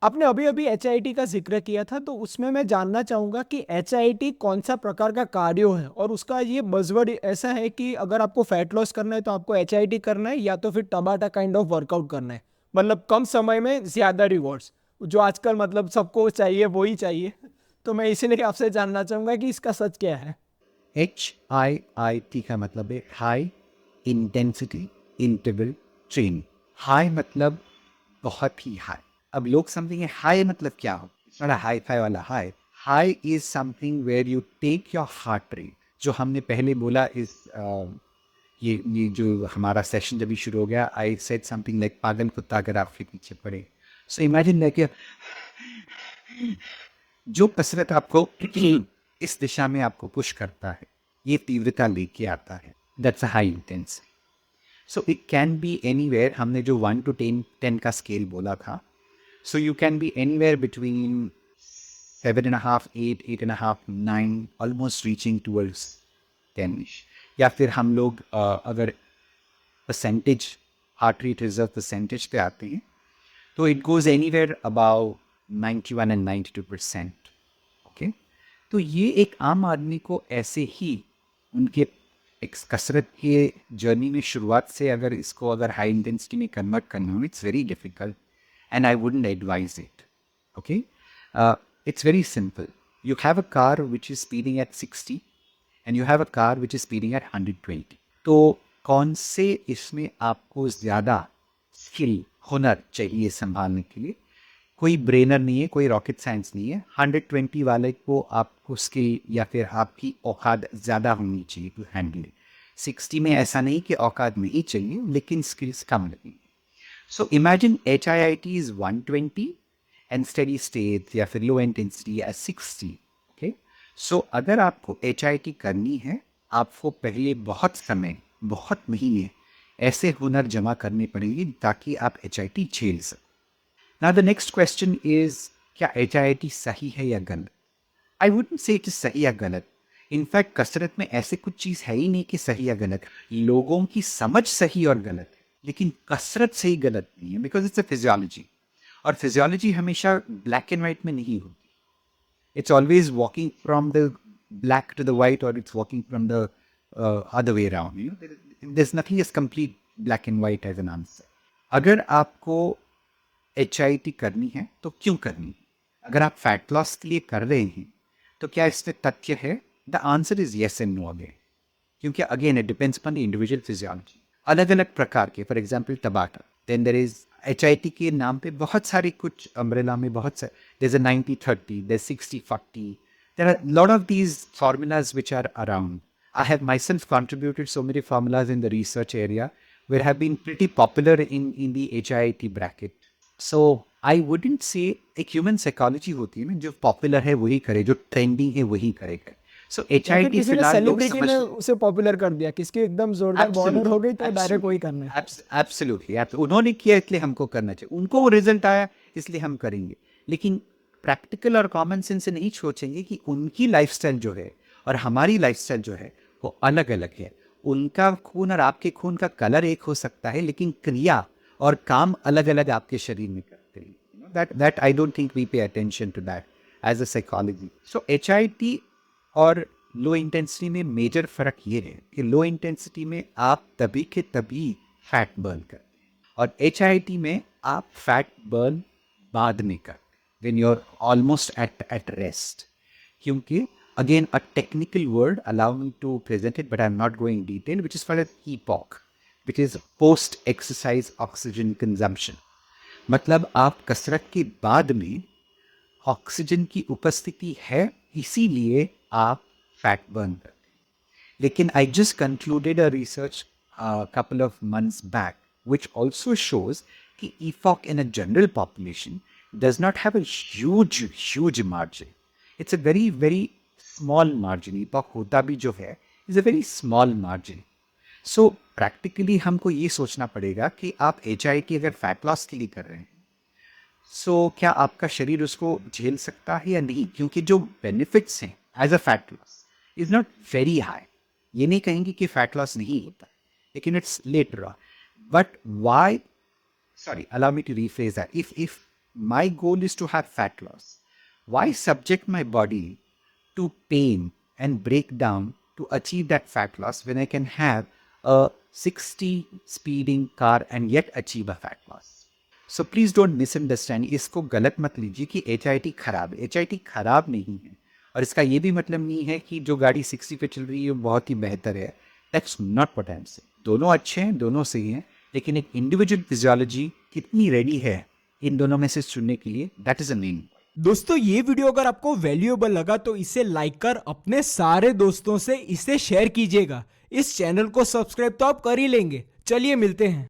आपने अभी अभी एचआईटी का जिक्र किया था, तो उसमें मैं जानना चाहूंगा कि एचआईटी कौन सा प्रकार का कार्डियो है, और उसका ये बजवर्ड ऐसा है कि अगर आपको फैट लॉस करना है तो आपको एचआईटी करना है, या तो फिर टबाटा काइंड ऑफ वर्कआउट करना है। मतलब कम समय में ज्यादा रिवॉर्ड्स, जो आजकल मतलब सबको चाहिए वो ही चाहिए। तो मैं इसीलिए आपसे जानना चाहूंगा कि इसका सच क्या है। HIIT का मतलब है high intensity interval training. High मतलब बहुत ही हाई। अब लोग समझेंगे हाई मतलब क्या हो, बड़ा हाई फाई वाला high. High is something where you take your heart rate, जो हमने पहले बोला इस ये जो हमारा सेशन जब भी शुरू हो गया, आई सेड समथिंग लाइक पागल कुत्ता अगर आपके पीछे पड़े। सो इमेजिन लाइक जो कसरत आपको इस दिशा में आपको पुश करता है, ये तीव्रता लेके आता है, that's a high intense. So it can be anywhere. हमने जो 1 to 10 का स्केल बोला था, so you can be anywhere between 7.5, 8, 8.5, 9, almost reaching towards 10। या फिर हम लोग अगर percentage, heart rate reserve percentage पे आते हैं, तो it goes anywhere about 91 and 92%। Okay, तो ये एक आम आदमी को ऐसे ही उनके एक कसरत के जर्नी में शुरुआत से अगर इसको अगर हाई इंटेंसिटी में कन्वर्ट करना हो, it's very difficult and I wouldn't advise it. Okay, it's very simple. You have a car which is speeding at 60 and you have a car which is speeding at 120. तो कौन से इसमें आपको ज़्यादा skill, हुनर चाहिए संभालने के लिए? कोई ब्रेनर नहीं है, कोई रॉकेट साइंस नहीं है। 120 वाले को आपको स्किल या फिर आपकी औकात ज़्यादा होनी चाहिए टू हैंडल। 60 में ऐसा नहीं कि औकात नहीं चाहिए, लेकिन स्किल्स कम लगेंगे। So imagine HIIT is 120 and steady state या फिर लो इंटेंसिटी एट 60। ओके, सो अगर आपको HIIT करनी है, आपको पहले बहुत समय, बहुत महीने ऐसे हुनर जमा करने पड़ेंगे ताकि आप HIIT झेल सकें। Now the next question is, क्या HIIT सही है या गलत? I wouldn't say it is सही या गलत। इनफैक्ट कसरत में ऐसे कुछ चीज़ है ही नहीं कि सही या गलत। लोगों की समझ सही और गलत है, लेकिन कसरत सही गलत नहीं है, बिकॉज इट्स अ फिजियोलॉजी। और फिजियोलॉजी हमेशा ब्लैक एंड वाइट में नहीं होती। It's always walking from the black to the white, or it's walking from the other way around. There's nothing as complete black and white as an answer. अगर आपको HIIT करनी है तो क्यों करनी है? अगर आप फैट लॉस के लिए कर रहे हैं तो क्या इसमें तथ्य है? The answer is yes and no again, क्योंकि again it depends upon the individual physiology. अलग अलग प्रकार के, for example Tabata, then there is HIIT के नाम पे बहुत सारे कुछ अम्ब्रेला में बहुत सारे, there is a 90-30, there 60-40, there are lot of these formulas which are around. I have myself contributed so many formulas in the research area where have been pretty popular in the HIIT bracket. So I wouldn't say, एक human psychology होती है ना, जो popular है वही करे, जो trending है वही करेगा। सो एच या आई फिर टी किसी ने फिलहाल लोग सेलिब्रिटी समझ, ने उसे पॉपुलर कर दिया, किसकी एकदम जोरदार बॉर्डर हो एब्सोल्युटली, गई तो डायरेक्ट वही करना है। एब्सोल्युटली, एब्सोल्युटली, उन्होंने किया इसलिए हमको करना चाहिए, उनको वो रिजल्ट आया इसलिए हम करेंगे। लेकिन प्रैक्टिकल और कॉमन सेंस से नहीं सोचेंगे कि उनकी लाइफस्टाइल जो है और हमारी लाइफस्टाइल जो है वो अलग अलग है। उनका खून और आपके खून का कलर एक हो सकता है, लेकिन क्रिया और काम अलग अलग आपके शरीर में करते हैं। That I don't think we pay attention to that as a psychology. So HIIT और लो इंटेंसिटी में मेजर फर्क ये है कि लो इंटेंसिटी में आप तभी के तभी फैट बर्न करते हैं, और HIIT में आप फैट बर्न बाद में करते हैं, when you are almost at rest. क्योंकि again a technical word, allow me to present it but I am not going detail, which is for EPOC, which is post exercise oxygen consumption. मतलब आप कसरत के बाद में oxygen की उपस्थिति है, इसीलिए आप फैट बर्न करते हैं। लेकिन I just concluded a research a couple of months back, which also shows कि EPOC in a general population does not have a huge margin. It's a very, very small margin. EPOC होता भी जो है is a very small margin. So practically हमको ये सोचना पड़ेगा कि आप HIIT अगर फैट लॉस के लिए कर रहे हैं, सो क्या आपका शरीर उसको झेल सकता है या नहीं, क्योंकि जो बेनिफिट्स हैं as a fat loss is not very high. ये नहीं कहेंगे कि फैट लॉस नहीं होता, लेकिन it's later on. But why, sorry, allow me to rephrase that. If my goal is to have fat loss. Why subject my body to pain and breakdown to achieve that fat loss when I can have a 60 speeding car and yet achieve a fat loss? So please don't misunderstand. इसको गलत मत लीजिए कि HIT खराब है. HIT खराब नहीं है. और इसका ये भी मतलब नहीं है कि जो गाड़ी 60 पे चल रही है वो बहुत ही बेहतर है. That's not what I'm saying. दोनों अच्छे हैं, दोनों सही हैं, लेकिन एक इंडिविजुअल फिजियोलॉजी कितनी रेडी है इन दोनों में से चुनने के लिए, दैट इज अ मेन. दोस्तों ये वीडियो अगर आपको वैल्यूएबल लगा तो इसे लाइक कर अपने सारे दोस्तों से इसे शेयर कीजिएगा. इस चैनल को सब्सक्राइब तो आप कर ही लेंगे. चलिए मिलते हैं.